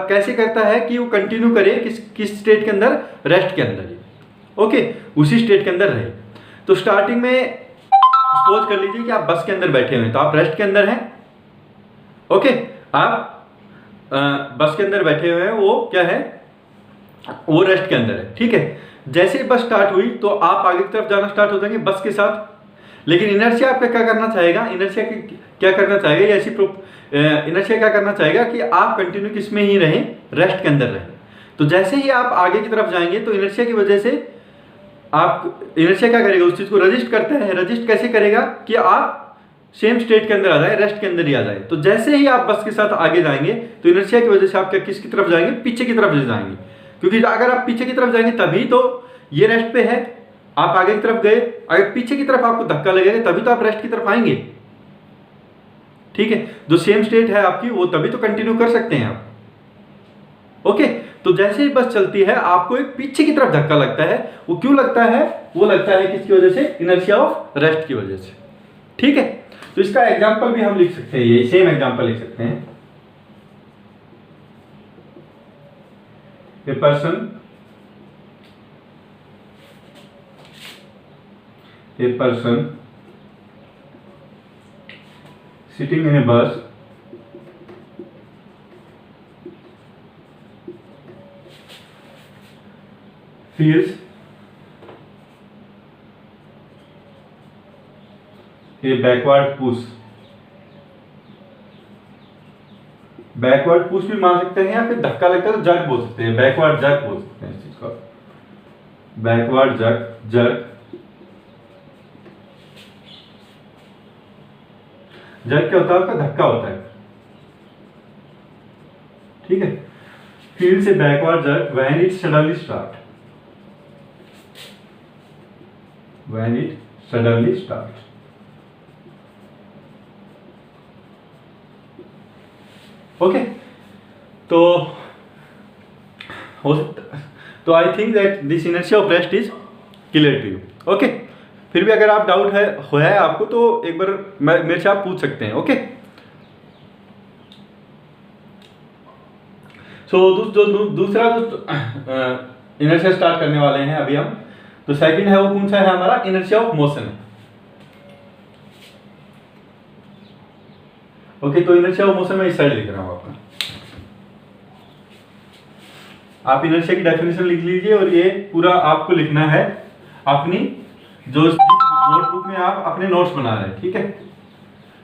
कैसे करता है कि वो कंटिन्यू करे किस स्टेट के अंदर, रेस्ट के अंदर ही। ओके, उसी स्टेट के अंदर रहे। तो स्टार्टिंग में सपोज कर लीजिए कि आप बस के अंदर बैठे हुए हैं, तो आप रेस्ट के अंदर हैं। ओके, आप बस के अंदर बैठे हुए हैं, वो क्या है, वो रेस्ट के अंदर है। ठीक है, जैसे ही बस स्टार्ट हुई तो आप आगे की तरफ जाना स्टार्ट हो जाएंगे बस के साथ। लेकिन इनर्शिया आपका क्या करना चाहेगा, इनर्शिया क्या करना चाहेगा, ऐसी इनर्शिया क्या करना चाहेगा कि आप कंटिन्यू किस में ही रहें, रेस्ट के अंदर रहें। तो जैसे ही आप आगे की तरफ जाएंगे तो इनर्शिया की वजह से आप, इनर्शिया क्या करेगा, उस चीज को रजिस्ट करते हैं। रजिस्ट कैसे करेगा कि आप सेम स्टेट के अंदर आ जाए, रेस्ट के अंदर ही आ जाए। तो जैसे ही आप बस के साथ आगे जाएंगे तो इनर्शिया की वजह से आप क्या, किसकी तरफ जाएंगे, पीछे की तरफ जाएंगे, क्योंकि अगर आप पीछे की तरफ जाएंगे तभी तो ये रेस्ट पे है, आप आगे की तरफ गए, अगर पीछे की तरफ आपको धक्का लगेगा तभी तो आप रेस्ट की तरफ आएंगे, ठीक है। जो सेम स्टेट है आपकी वो तभी तो कंटिन्यू कर सकते हैं आप, ओके। तो जैसे ही बस चलती है आपको एक पीछे की तरफ धक्का लगता है, वो क्यों लगता है? वो लगता है किसकी वजह से? इनर्शिया ऑफ रेस्ट की वजह से, ठीक है। तो इसका एग्जांपल भी हम लिख सकते हैं, ये सेम एग्जांपल लिख सकते हैं। A person sitting in a bus feels a backward push भी मान सकते हैं, या फिर धक्का लगता है तो जर्क बोल सकते हैं, बैकवर्ड जर्क बोल सकते हैं इस चीज को, बैकवर्ड जर्क क्या होता है? आपका धक्का होता है, ठीक है। फील से backward jerk when it suddenly start, okay. तो I think that this inertia of rest is clear to you, okay. फिर भी अगर आप डाउट है आपको तो एक बार मेरे से आप पूछ सकते हैं, ओके। सो दूसरा इनर्शिया स्टार्ट करने वाले हैं अभी हम, तो सेकंड है वो कौन सा है हमारा? Inertia of motion, okay. तो इनर्शिया ऑफ मोशन में इस साइड लिख रहा हूं आपका, आप इनर्शिया की डेफिनेशन लिख लीजिए, और ये पूरा आपको लिखना है अपनी जो नोटबुक में आप अपने नोट्स बना रहे हैं, ठीक है।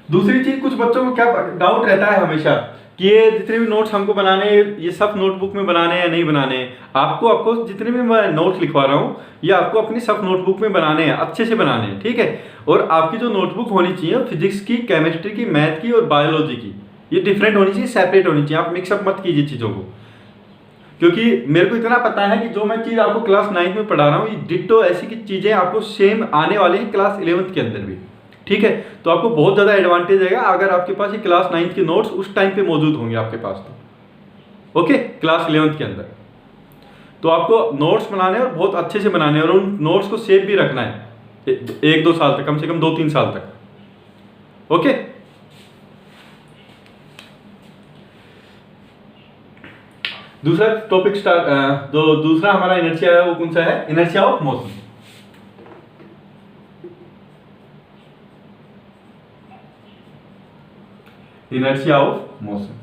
दूसरी चीज, कुछ बच्चों को क्या डाउट रहता है हमेशा कि ये जितने भी नोट्स हमको बनाने, ये सब नोटबुक में बनाने हैं या नहीं बनाने हैं। आपको जितने भी मैं नोट्स लिखवा रहा हूँ ये आपको अपनी सब नोटबुक में बनाने हैं, अच्छे से बनाने हैं, ठीक है। और आपकी जो नोटबुक होनी चाहिए फिजिक्स की, केमिस्ट्री की, मैथ की और बायोलॉजी की, ये डिफरेंट होनी चाहिए, सेपरेट होनी चाहिए। आप मिक्सअप मत कीजिए चीज़ों को, क्योंकि मेरे को इतना पता है कि जो मैं चीज़ आपको क्लास 9 में पढ़ा रहा हूँ ये डिट्टो ऐसी की चीज़ें आपको सेम आने वाली हैं क्लास 11th के अंदर भी, ठीक है। तो आपको बहुत ज़्यादा एडवांटेज आएगा अगर आपके पास ये क्लास 9 के नोट्स उस टाइम पे मौजूद होंगे आपके पास, तो ओके, क्लास 11th के अंदर। तो आपको नोट्स बनाने और बहुत अच्छे से बनाने, और उन नोट्स को सेव भी रखना है 1-2 साल तक, कम से कम 2-3 साल तक, ओके। दूसरा टॉपिक स्टार्ट, जो दूसरा हमारा इनर्शिया है वो कौन सा है? Inertia of motion. Inertia of motion,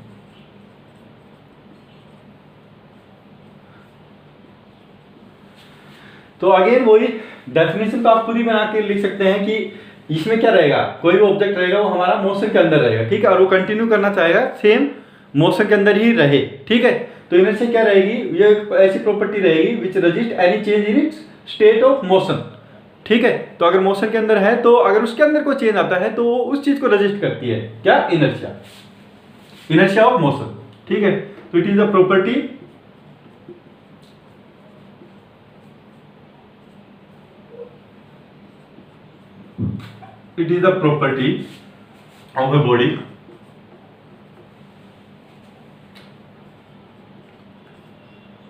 तो अगेन वही डेफिनेशन तो आप खुद ही बना के लिख सकते हैं कि इसमें क्या रहेगा, कोई भी ऑब्जेक्ट रहेगा वो हमारा मोशन के अंदर रहेगा, ठीक है, और वो कंटिन्यू करना चाहेगा सेम मोशन के अंदर ही रहे, ठीक है। तो इनर्शिया क्या रहेगी? ये एक ऐसी प्रॉपर्टी रहेगी विच resist any change in its state of motion, ठीक है। तो अगर मोशन के अंदर है तो अगर उसके अंदर कोई चेंज आता है तो वो उस चीज को रेजिस्ट करती है, क्या? इनर्शिया ऑफ मोशन, ठीक है। तो it is a property of a body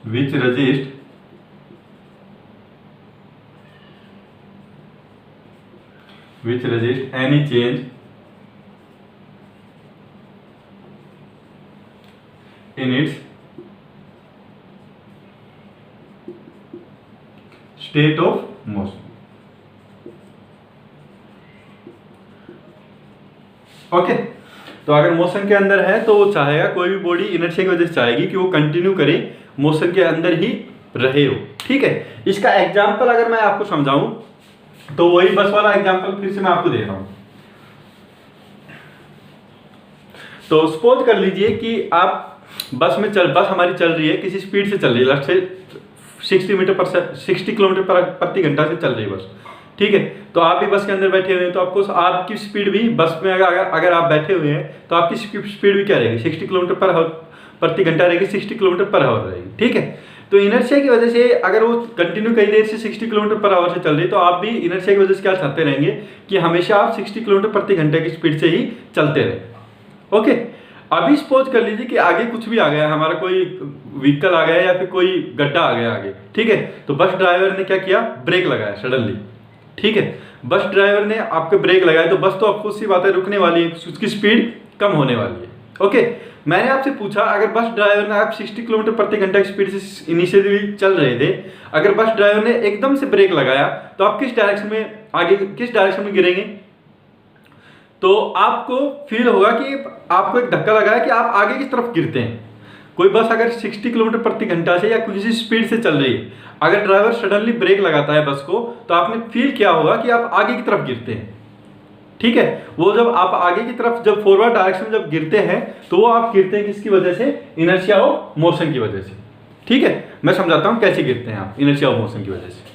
which resist any change in its state of motion, okay. तो अगर मोशन के अंदर है तो वो चाहेगा, कोई भी बॉडी इनर्शिया की वजह से चाहेगी कि वो कंटिन्यू करे, मोशन के अंदर ही रहे हो, ठीक है। इसका एग्जांपल अगर मैं आपको समझाऊं तो वही बस वाला एग्जांपल फिर से मैं आपको दे रहा हूं। तो सपोज कर लीजिए कि आप बस हमारी चल रही है, किसी स्पीड से चल रही है, लगभग से 60 किलोमीटर प्रति घंटा से चल रही है बस, ठीक है। तो आप भी बस के अंदर बैठे हुए हैं, तो आपको आपकी स्पीड भी बस में अगर आप बैठे हुए हैं तो आपकी स्पीड भी क्या रहेगी? 60 किलोमीटर प्रति घंटा रहेगी, 60 किलोमीटर पर आवर रहेगी, ठीक है। तो तो इनर्शिया की वजह से अगर वो कंटिन्यू कई देर से 60 किलोमीटर पर आवर से चल रही है, तो आप भी इनर्शिया की वजह से क्या चाहते रहेंगे कि हमेशा आप 60 किलोमीटर प्रति घंटे की स्पीड से ही चलते रहे। ओके, अभी सपोज कर लीजिए कि आगे कुछ भी आ गया, हमारा कोई व्हीकल आ गया या फिर कोई गड्ढा आ गया आगे, ठीक है, तो बस ड्राइवर ने क्या किया, ब्रेक लगाया सडनली, ठीक है, बस ड्राइवर ने आपके ब्रेक लगाया, तो बस तो आपको सी बात है रुकने वाली है, उसकी स्पीड कम होने वाली है। ओके, मैंने आपसे पूछा अगर बस ड्राइवर ने आप 60 किलोमीटर प्रति घंटा की स्पीड से इनिशियली चल रहे थे, अगर बस ड्राइवर ने एकदम से ब्रेक लगाया तो आप किस डायरेक्शन में आगे, किस डायरेक्शन में गिरेंगे? तो आपको फील होगा कि आपको एक धक्का लगा है कि आप आगे की तरफ गिरते हैं। कोई बस अगर 60 किलोमीटर प्रति घंटा से या किसी स्पीड से चल रही है, अगर ड्राइवर सडनली ब्रेक लगाता है बस को, तो आपने फील किया होगा कि आप आगे की तरफ गिरते हैं, ठीक है। वो जब आप आगे की तरफ जब फॉरवर्ड डायरेक्शन में जब गिरते हैं, तो वो आप गिरते हैं किसकी वजह से? इनर्शिया ऑफ मोशन की वजह से, ठीक है। मैं समझाता हूं कैसे गिरते हैं आप इनर्शिया ऑफ मोशन की वजह से,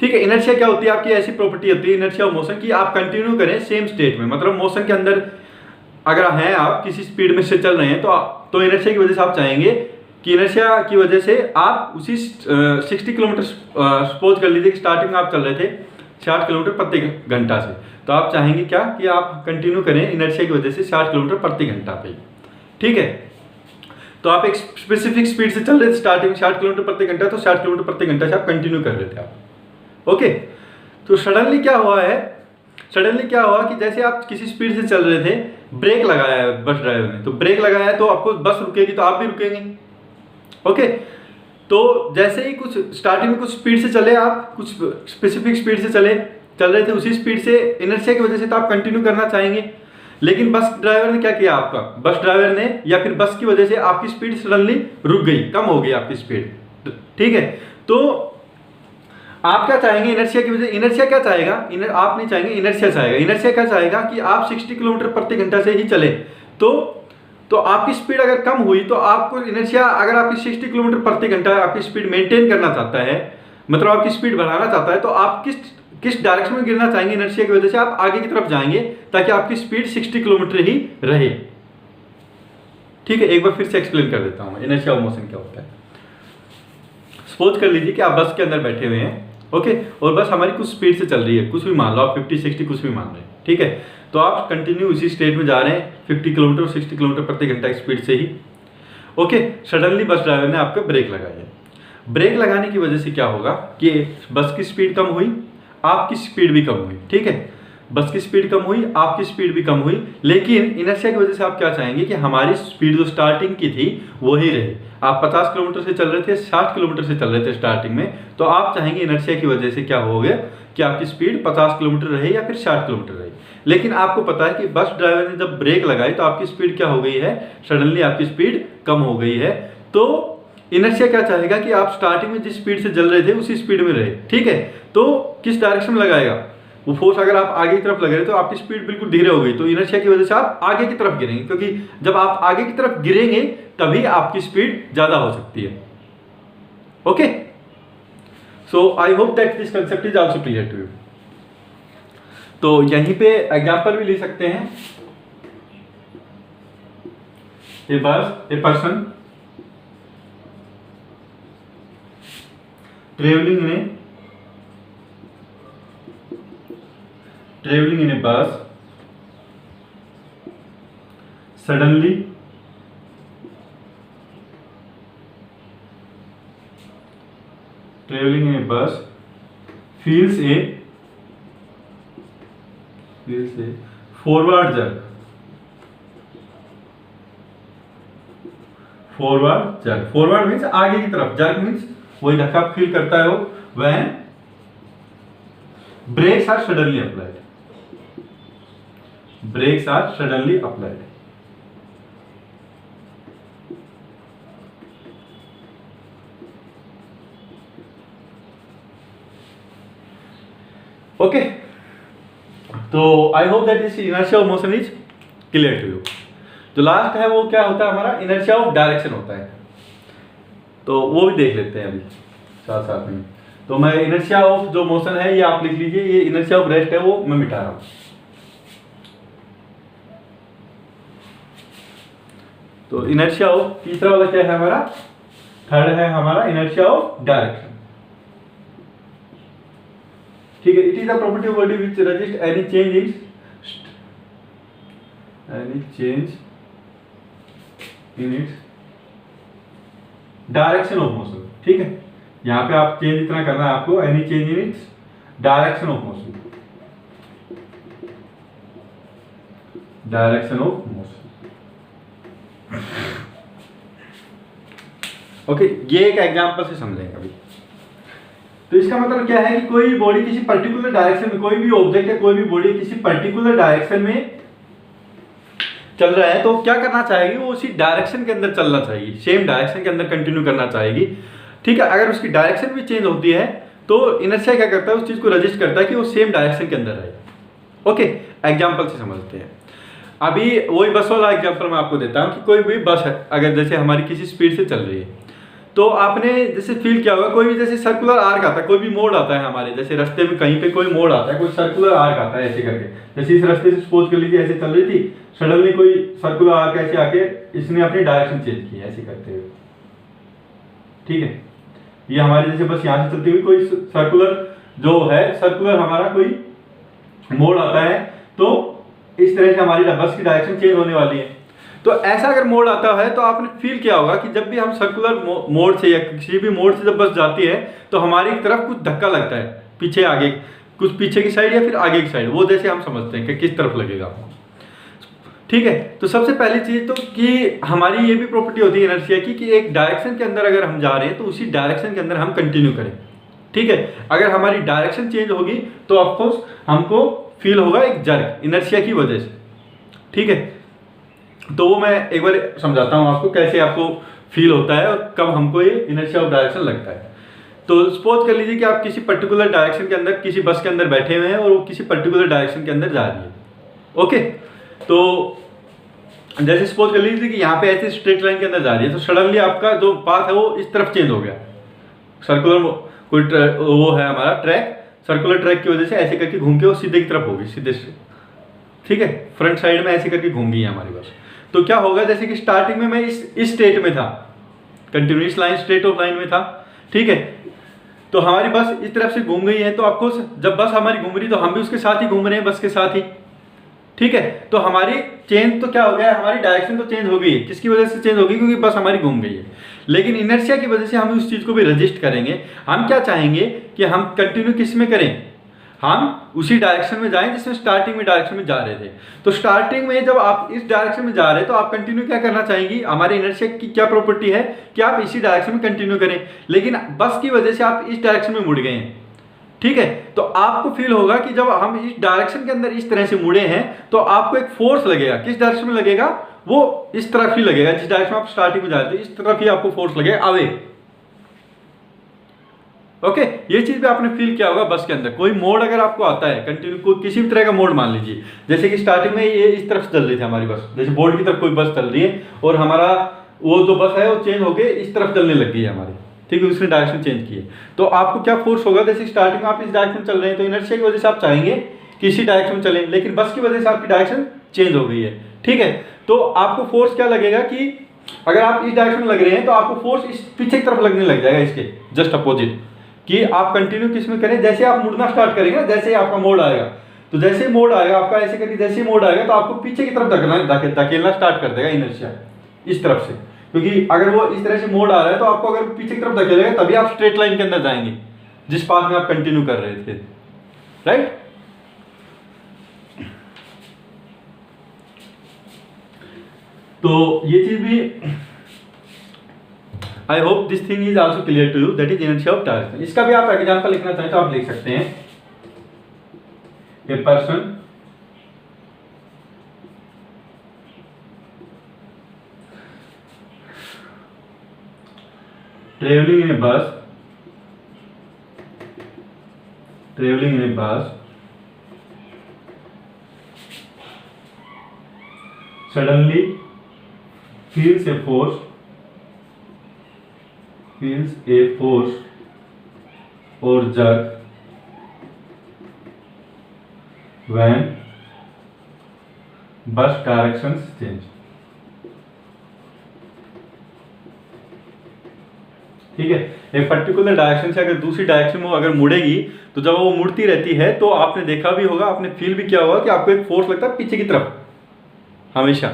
ठीक है। इनर्शिया क्या होती है? आपकी ऐसी प्रॉपर्टी होती है इनर्शिया ऑफ मोशन की, आप कंटिन्यू करें सेम स्टेट में, मतलब मोशन के अंदर अगर हैं आप किसी स्पीड में से चल रहे हैं, तो इनर्शिया की वजह से आप चाहेंगे कि इनर्शिया की वजह से आप उसी 60 किलोमीटर, सपोज कर लीजिए कि स्टार्टिंग में आप चल रहे थे 60 किलोमीटर प्रति घंटा से, तो आप चाहेंगे क्या कि आप कंटिन्यू करें इनर्शिया की वजह से 60 किलोमीटर प्रति घंटा पे, ठीक है। तो आप एक स्पेसिफिक स्पीड से चल रहे थे स्टार्टिंग में 60 किलोमीटर प्रति घंटा, तो 60 किलोमीटर प्रति घंटा से आप कंटिन्यू कर रहे थे आप। ओके, तो सडनली क्या हुआ है, सडनली क्या हुआ कि जैसे आप किसी स्पीड से चल रहे थे, ब्रेक लगाया है बस ड्राइवर ने, तो ब्रेक लगाया है तो आपको बस रुकेगी तो आप भी रुकेंगे। ओके, तो जैसे ही कुछ स्टार्टिंग में कुछ स्पीड से चले, आप कुछ स्पेसिफिक स्पीड से चल रहे थे, उसी स्पीड से इनर्शिया की वजह से तो आप कंटिन्यू करना चाहेंगे, लेकिन बस ड्राइवर ने क्या किया, आपका बस ड्राइवर ने या फिर बस की वजह से आपकी स्पीड सडनली रुक गई, कम हो गई आपकी स्पीड, ठीक है। तो आप क्या चाहेंगे? इनर्शिया की वजह, इनर्शिया क्या चाहेगा? आप नहीं चाहेंगे, इनर्शिया चाहेगा। इनर्शिया क्या चाहेगा कि आप 60 किलोमीटर प्रति घंटा से ही चले, तो आपकी स्पीड अगर कम हुई तो आपको इनर्शिया, अगर आपकी 60 किलोमीटर प्रति घंटा आपकी स्पीड मेंटेन करना चाहता है, मतलब आपकी स्पीड बढ़ाना चाहता है, तो आप किस डायरेक्शन में गिरना चाहेंगे? इनर्शिया की वजह से आप आगे की तरफ जाएंगे ताकि आपकी स्पीड 60 किलोमीटर ही रहे, ठीक है। एक बार फिर से एक्सप्लेन कर देता हूं इनर्शिया ऑफ मोशन क्या होता है। सपोज कर लीजिए कि आप बस के अंदर बैठे हुए हैं, ओके, और बस हमारी कुछ स्पीड से चल रही है, कुछ भी मान लो आप 50 60 कुछ भी मान रहे हैं, ठीक है। तो आप कंटिन्यू उसी स्टेट में जा रहे हैं 50 किलोमीटर 60 किलोमीटर प्रति घंटा की स्पीड से ही। ओके, सडनली बस ड्राइवर ने आपको ब्रेक लगाई है। ब्रेक लगाने की वजह से क्या होगा कि बस की स्पीड कम हुई, आपकी स्पीड भी कम हुई, ठीक है। बस की स्पीड कम हुई, आपकी स्पीड भी कम हुई, लेकिन इनर्शिया की वजह से आप क्या चाहेंगे कि हमारी स्पीड जो स्टार्टिंग की थी वही रहे। आप 50 किलोमीटर से चल रहे थे, 60 किलोमीटर से चल रहे थे स्टार्टिंग में, तो आप चाहेंगे इनर्शिया की वजह से क्या हो गया कि आपकी स्पीड 50 किलोमीटर रहे या फिर 60 किलोमीटर रहे। लेकिन आपको पता है कि बस ड्राइवर ने जब ब्रेक लगाई तो आपकी स्पीड क्या हो गई है? सडनली आपकी स्पीड कम हो गई है। तो इनर्शिया क्या चाहेगा कि आप स्टार्टिंग में जिस स्पीड से चल रहे थे उसी स्पीड में रहे, ठीक है। तो किस डायरेक्शन में लगाएगा वो फोर्स? अगर आप आगे की तरफ लग रहे तो आपकी स्पीड बिल्कुल धीरे हो गई, तो इनर्शिया की वजह से आप आगे की तरफ गिरेंगे, क्योंकि जब आप आगे की तरफ गिरेंगे तभी आपकी स्पीड ज्यादा हो सकती है। Okay, so I hope that this concept is also clear to you. तो यहीं पे एग्जांपल भी ले सकते हैं। A person traveling in a bus suddenly traveling in a bus feels a forward jerk, forward means आगे की तरफ, jerk means वही धक्का फील करता है वो when brakes are suddenly applied, brakes are suddenly applied। Okay, तो I hope that this inertia of motion is clear to you. जो लास्ट है वो क्या होता है हमारा? इनर्शिया ऑफ डायरेक्शन होता है, तो वो भी देख लेते हैं अभी साथ साथ में। तो मैं इनर्शिया ऑफ जो मोशन है ये आप लिख लीजिए, ये इनर्शिया ऑफ रेस्ट है वो मैं मिटा रहा हूं। तो इनर्शिया ऑफ तीसरा वाला क्या है हमारा? थर्ड है हमारा इनर्शिया ऑफ डायरेक्शन। ठीक है, it is the property of body which resist any change in its direction of motion. ठीक है, यहां पे आप चेंज इतना करना है आपको, any change in its direction of motion, direction of motion. Okay, ये एक एग्जांपल से समझेंगे अभी। तो इसका मतलब क्या है कि कोई बॉडी किसी पर्टिकुलर डायरेक्शन में, कोई भी ऑब्जेक्ट है, कोई भी बॉडी किसी पर्टिकुलर डायरेक्शन में चल रहा है, तो क्या करना चाहेगी, वो उसी डायरेक्शन के अंदर चलना चाहिए, सेम डायरेक्शन के अंदर कंटिन्यू करना चाहेगी। ठीक है, अगर उसकी डायरेक्शन भी चेंज होती है तो इनर्शिया क्या करता है, उस चीज को रजिस्ट करता है कि वो सेम डायरेक्शन के अंदर रहे। ओके, एग्जांपल से समझते हैं। अभी वही बस वाला एग्जांपल मैं आपको देता हूँ कि कोई भी बस है, अगर जैसे हमारी किसी स्पीड से चल रही है, तो आपने जैसे फील किया होगा, कोई भी जैसे सर्कुलर आर्क आता है, कोई भी मोड़ आता है हमारे जैसे रास्ते में, कहीं पे कोई मोड़ आता है, कोई सर्कुलर आर्क आता है ऐसे करके, जैसे इस रास्ते से सपोज कर लीजिए ऐसे चल रही थी, सडनली कोई सर्कुलर आर्क ऐसे आके इसने अपनी डायरेक्शन चेंज की ऐसे करते हुए। ठीक है, ये हमारी जैसे बस यहाँ से चलती हुई कोई सर्कुलर जो है, सर्कुलर हमारा कोई मोड़ आता है, तो इस तरह से हमारी बस की डायरेक्शन चेंज होने वाली है। तो ऐसा अगर मोड़ आता है तो आपने फील किया होगा कि जब भी हम सर्कुलर मोड़ से या किसी भी मोड़ से जब बस जाती है तो हमारी तरफ कुछ धक्का लगता है, पीछे आगे, कुछ पीछे की साइड या फिर आगे की साइड, वो जैसे हम समझते हैं कि किस तरफ लगेगा। ठीक है, तो सबसे पहली चीज तो कि हमारी ये भी प्रॉपर्टी होती है इनर्शिया की कि एक डायरेक्शन के अंदर अगर हम जा रहे हैं तो उसी डायरेक्शन के अंदर हम कंटिन्यू करें। ठीक है, अगर हमारी डायरेक्शन चेंज होगी तो ऑफकोर्स हमको फील होगा एक जर्क इनर्शिया की वजह से। ठीक है, तो वो मैं एक बार समझाता हूँ आपको कैसे आपको फील होता है और कब हमको ये इनर्शिया ऑफ डायरेक्शन लगता है। तो सपोज कर लीजिए कि आप किसी पर्टिकुलर डायरेक्शन के अंदर किसी बस के अंदर बैठे हुए हैं और वो किसी पर्टिकुलर डायरेक्शन के अंदर जा रही है। ओके, तो जैसे सपोज कर लीजिए कि यहाँ पे ऐसे स्ट्रेट लाइन के अंदर जा रही है, तो सडनली आपका जो पाथ है वो इस तरफ चेंज हो गया, सर्कुलर कोई वो है हमारा ट्रैक, सर्कुलर ट्रैक की वजह से ऐसे करके घूम के वो सीधे की तरफ होगी, सीधे से। ठीक है, फ्रंट साइड में ऐसे करके घूम गई है हमारी बस। तो क्या होगा, जैसे कि स्टार्टिंग में मैं इस स्टेट में था, continuous line straight of line में था। ठीक है, तो हमारी बस इस तरफ से घूम गई है, तो आपको जब बस हमारी घूम रही तो हम भी उसके साथ ही घूम रहे हैं, बस के साथ ही। ठीक है, तो हमारी चेंज तो क्या हो गया, हमारी डायरेक्शन तो चेंज हो गई है, किसकी वजह से चेंज होगी, क्योंकि बस हमारी घूम गई है। लेकिन इनर्शिया की वजह से हम उस चीज को भी रजिस्ट करेंगे। हम क्या चाहेंगे कि हम कंटिन्यू किस में करें, हम उसी डायरेक्शन में जाएं जिसमें स्टार्टिंग में डायरेक्शन में जा रहे थे। तो स्टार्टिंग में जब आप इस डायरेक्शन में जा रहे हैं तो आप कंटिन्यू क्या करना चाहेंगी, हमारे इनर्शिया की क्या प्रॉपर्टी है कि आप इसी डायरेक्शन में कंटिन्यू करें, लेकिन बस की वजह से आप इस डायरेक्शन में मुड़ गए हैं। ठीक है, तो आपको फील होगा कि जब हम इस डायरेक्शन के अंदर इस तरह से मुड़े हैं तो आपको एक फोर्स लगेगा, किस डायरेक्शन में लगेगा, वो इस तरफ ही लगेगा, जिस डायरेक्शन में आप स्टार्टिंग में जा रहे थे इस तरफ ही आपको फोर्स लगेगा, अवे। ओके, ये चीज भी आपने फील किया होगा बस के अंदर। कोई मोड़ अगर आपको आता है कंटिन्यू, कोई किसी भी तरह का मोड़ मान लीजिए, जैसे कि स्टार्टिंग में ये इस तरफ चल रही थी हमारी बस, जैसे बोर्ड की तरफ कोई बस चल रही है और हमारा वो जो बस है वो चेंज होके इस तरफ चलने लग गई है हमारी। ठीक है, उसने डायरेक्शन चेंज की है, तो आपको क्या फोर्स होगा, जैसे स्टार्टिंग में आप इस डायरेक्शन में चल रहे हैं तो इनर्शिया की वजह से आप चाहेंगे कि इसी डायरेक्शन में चलें, लेकिन बस की वजह से आपकी डायरेक्शन चेंज हो गई है। ठीक है, तो आपको फोर्स क्या लगेगा कि अगर आप इस डायरेक्शन में लग रहे हैं तो आपको फोर्स इस पीछे की तरफ लगने लग जाएगा, इसके जस्ट अपोजिट, कि आप कंटिन्यू किस में करें। जैसे आप मुड़ना स्टार्ट करेंगे ना, जैसे ही आपका मोड़ आएगा, तो जैसे मोड़ आएगा आपका ऐसे करके, जैसे ही मोड़ आएगा तो आपको पीछे की तरफ धकेलना स्टार्ट कर देगा इनर्शिया इस तरफ से, क्योंकि अगर वो इस तरह से मोड़ आ रहा है तो आपको अगर पीछे की तरफ धकेलेगा तभी आप स्ट्रेट लाइन के अंदर जाएंगे जिस पाथ में आप कंटिन्यू कर रहे थे। राइट, तो ये चीज भी I hope this thing is also clear to you, that is inertia of direction. इसका भी आप एग्जांपल लिखना चाहें तो आप लिख सकते हैं, a person traveling in a bus suddenly feels a force or jerk when bus directions change। ठीक है। एक पर्टिकुलर डायरेक्शन से अगर दूसरी डायरेक्शन में वो अगर मुड़ेगी तो जब वो मुड़ती रहती है तो आपने देखा भी होगा, आपने फील भी किया होगा कि आपको एक फोर्स लगता है पीछे की तरफ हमेशा।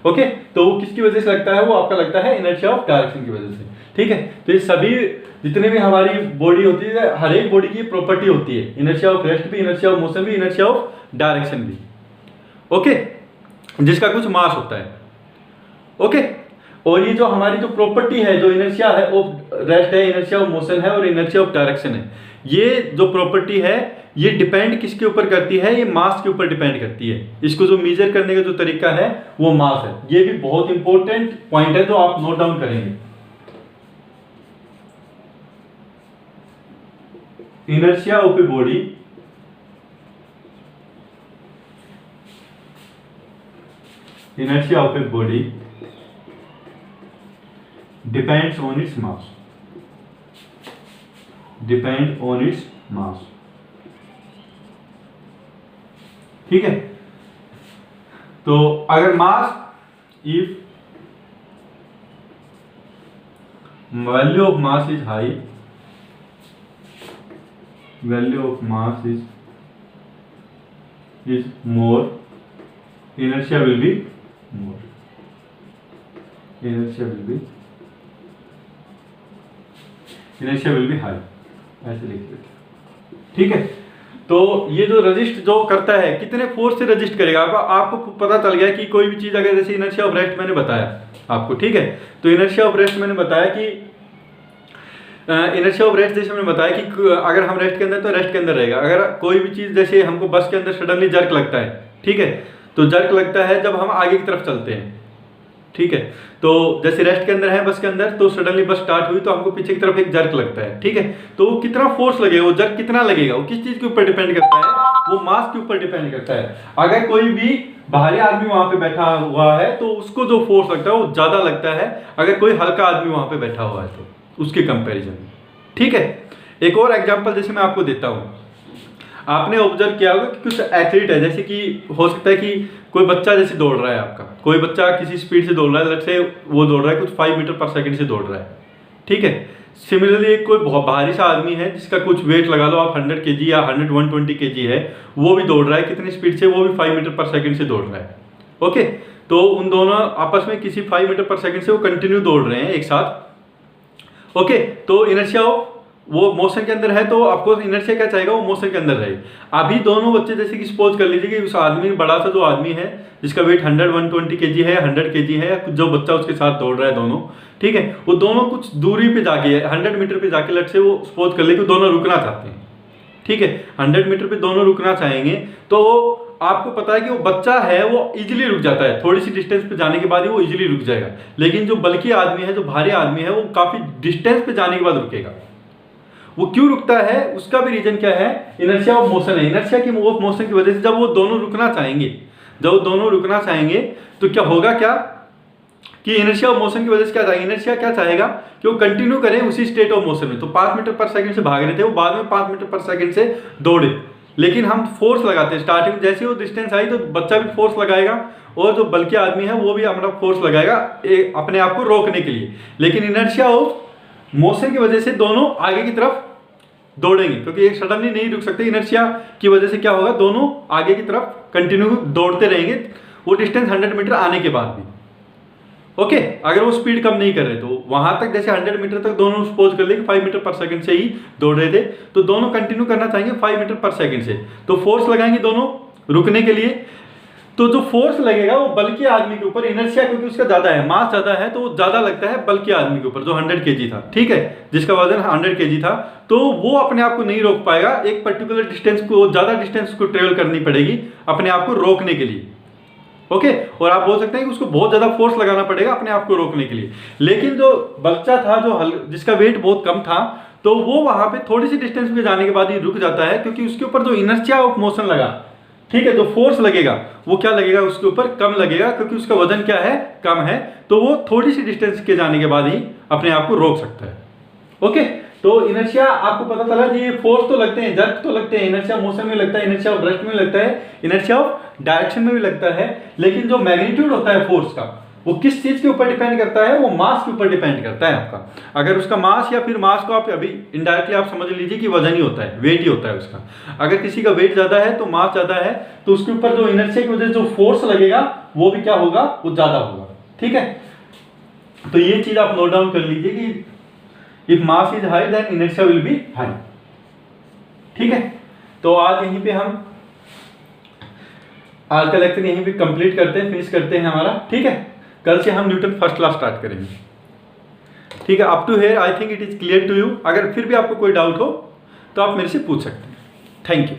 ओके, तो वो किसकी वजह से लगता है? वो आपका लगता है इनर्शिया ऑफ डायरेक्शन की वजह से। ठीक है, तो ये सभी जितने भी हमारी बॉडी होती है, हर एक बॉडी की प्रॉपर्टी होती है, इनर्शिया ऑफ रेस्ट भी, इनर्शिया ऑफ मोशन भी, इनर्शिया ऑफ डायरेक्शन भी। ओके, जिसका कुछ मास होता है। ओके, और ये जो हमारी जो प्रॉपर्टी है, जो इनर्शिया है ऑफ रेस्ट है, इनर्शिया ऑफ मोशन है और इनर्शिया ऑफ डायरेक्शन है, ये जो प्रॉपर्टी है ये डिपेंड किसके ऊपर करती है? ये मास के ऊपर डिपेंड करती है। इसको जो मेजर करने का जो तरीका है वो मास है। ये भी बहुत इंपॉर्टेंट पॉइंट है जो आप नोट डाउन करेंगे। Inertia of a body inertia of a body depends on its mass, depend on its mass. ठीक है, तो अगर mass, if value of mass is high, value of mass is more, inertia will be more, inertia will be high, ऐसे लिखिए। ठीक है, तो ये जो रजिस्ट जो करता है, कितने फोर्स से रजिस्ट करेगा, आपको पता चल गया कि कोई भी चीज अगर जैसे इनर्शिया ऑफ रेस्ट मैंने बताया आपको। ठीक है, तो इनर्शिया ऑफ रेस्ट मैंने बताया कि इनर्शिया ऑफ रेस्ट जैसे मैंने बताया कि अगर हम रेस्ट के अंदर तो रेस्ट के अंदर रहेगा। अगर कोई भी चीज जैसे हमको बस के अंदर सडनली जर्क लगता है, ठीक है, तो जर्क लगता है जब हम आगे की तरफ चलते हैं। ठीक है, तो जैसे रेस्ट के अंदर है बस के अंदर, तो सडनली बस स्टार्ट हुई तो हमको पीछे की तरफ एक जर्क लगता है। ठीक है, तो वो कितना फोर्स लगेगा, वो जर्क कितना लगेगा, वो किस चीज के ऊपर डिपेंड करता है? वो मास के ऊपर डिपेंड करता है। अगर कोई भी भारी आदमी वहां पे बैठा हुआ है तो उसको जो फोर्स लगता है वो ज्यादा लगता है अगर कोई हल्का आदमी वहां पे बैठा हुआ है तो उसके कंपेरिजन में। ठीक है, एक और एग्जांपल जैसे मैं आपको देता हूं। आपने ऑब्जर्व किया होगा कि कुछ एथलीट है, जैसे कि हो सकता है कि कोई बच्चा जैसे दौड़ रहा है, आपका कोई बच्चा किसी स्पीड से दौड़ रहा है, लेट्स से वो दौड़ रहा है कुछ 5 मीटर पर सेकंड से दौड़ रहा है। ठीक है, सिमिलरली एक कोई बहुत भारी सा आदमी है जिसका कुछ वेट लगा लो आप 100 kg या 120 kg है, वो भी दौड़ रहा है कितनी स्पीड से? वो भी 5 मीटर पर सेकंड से दौड़ रहा है। ओके, तो उन दोनों आपस में किसी 5 मीटर पर सेकंड से वो कंटिन्यू दौड़ रहे हैं एक साथ। ओके, तो इनर्शिया वो मोशन के अंदर है तो आपको इनर्शिया क्या चाहेगा? वो मोशन के अंदर रहे। अभी दोनों बच्चे जैसे कि सपोज कर लीजिए कि उस आदमी, बड़ा सा जो आदमी है जिसका वेट 100-120 kg है, 100 kg है, जो बच्चा उसके साथ दौड़ रहा है दोनों, ठीक है, वो दोनों कुछ दूरी पे जाके 100 मीटर पे जाके लेट से वो सपोज कर ले कि दोनों रुकना चाहते हैं। ठीक है, 100 मीटर पे दोनों रुकना चाहेंगे तो आपको पता है कि वो बच्चा है वो इजीली रुक जाता है, थोड़ी सी डिस्टेंस पे जाने के बाद ही वो इजीली रुक जाएगा। लेकिन जो बल्कि आदमी है, जो भारी आदमी है, वो काफी डिस्टेंस पे जाने के बाद रुकेगा। वो क्यों रुकता है? उसका भी रीजन क्या है? इनर्शिया ऑफ मोशन है। इनर्शिया की ऑफ मोशन की वजह से जब वो दोनों रुकना चाहेंगे, तो क्या होगा क्या कि इनर्शिया ऑफ मोशन की वजह से क्या चाहेगा? इनर्शिया क्या चाहेगा कि वो कंटिन्यू करें उसी स्टेट ऑफ मोशन में। तो 5 मीटर पर सेकंड से भाग रहे थे, वो बाद में 5 मीटर पर सेकंड से दौड़े, लेकिन हम फोर्स लगाते हैं स्टार्टिंग, जैसे वो डिस्टेंस आई तो बच्चा भी फोर्स लगाएगा और जो बल्कि आदमी है वो भी अपना फोर्स लगाएगा अपने आप को रोकने के लिए। लेकिन इनर्शिया ऑफ मोशन की वजह से दोनों आगे की तरफ दौड़ेंगे, क्योंकि एक सडनली नहीं रुक सकते। इनर्शिया की वजह से क्या होगा? दोनों आगे की तरफ कंटिन्यू दौड़ते रहेंगे, वो डिस्टेंस 100 मीटर आने के बाद भी। ओके, अगर वो स्पीड कम नहीं कर रहे तो वहां तक जैसे 100 मीटर तक दोनों सपोज कर ले कि 5 मीटर पर सेकंड से ही दौड़ रहे थे, तो दोनों कंटिन्यू करना चाहेंगे 5 मीटर पर सेकंड से, तो फोर्स लगाएंगे दोनों रुकने के लिए। तो जो फोर्स लगेगा वो बल्कि आदमी के ऊपर, इनर्शिया क्योंकि उसका ज्यादा है, मास ज्यादा है, तो वो ज्यादा लगता है बल्कि आदमी के ऊपर जो 100 kg था। ठीक है, जिसका वजन 100 kg था, तो वो अपने आप को नहीं रोक पाएगा। एक पर्टिकुलर डिस्टेंस को, ज्यादा डिस्टेंस को ट्रेवल करनी पड़ेगी अपने आप को रोकने के लिए। ओके, और आप बोल सकते हैं कि उसको बहुत ज्यादा फोर्स लगाना पड़ेगा अपने आप को रोकने के लिए। लेकिन जो बच्चा था जिसका वेट बहुत कम था, तो वो वहां पे थोड़ी सी डिस्टेंस पे जाने के बाद ही रुक जाता है, क्योंकि उसके ऊपर जो इनर्शिया ऑफ मोशन लगा, ठीक है, जो फोर्स लगेगा वो क्या लगेगा? उसके ऊपर कम लगेगा, क्योंकि उसका वजन क्या है? कम है, तो वो थोड़ी सी डिस्टेंस के जाने के बाद ही अपने आप को रोक सकता है। ओके, तो इनर्शिया आपको पता चला कि ये फोर्स तो लगते हैं, जर्क तो लगते हैं, इनर्शिया मोशन में लगता है, इनर्शिया ऑफ रेस्ट में लगता है, इनर्शिया ऑफ डायरेक्शन में भी लगता है, लेकिन जो मैग्नीट्यूड होता है फोर्स का वो किस चीज़ के ऊपर डिपेंड करता है, वो मास के ऊपर डिपेंड करता है आपका। अगर उसका मास या फिर मास को आप अभी इनडायरेक्टली आप समझ लीजिए कि वजन ही होता है, वेट ही होता है उसका। अगर किसी का वेट ज़्यादा है तो मास ज़्यादा है, तो उसके ऊपर जो इनर्शिया की वजह से जो फोर्स लगेगा वो भी क्या होगा, वो ज़्यादा होगा। ठीक है, तो ये चीज़ आप नोट डाउन कर लीजिए कि if mass is high then inertia will be high. ठीक है, तो आज यहीं पे हम आज का लेक्चर यहीं पे कंप्लीट करते हैं, फिनिश करते हैं हमारा। ठीक है, कल से हम न्यूटन फर्स्ट क्लास स्टार्ट करेंगे। ठीक है, up to here I think it is clear to you. अगर फिर भी आपको कोई डाउट हो तो आप मेरे से पूछ सकते हैं। Thank you.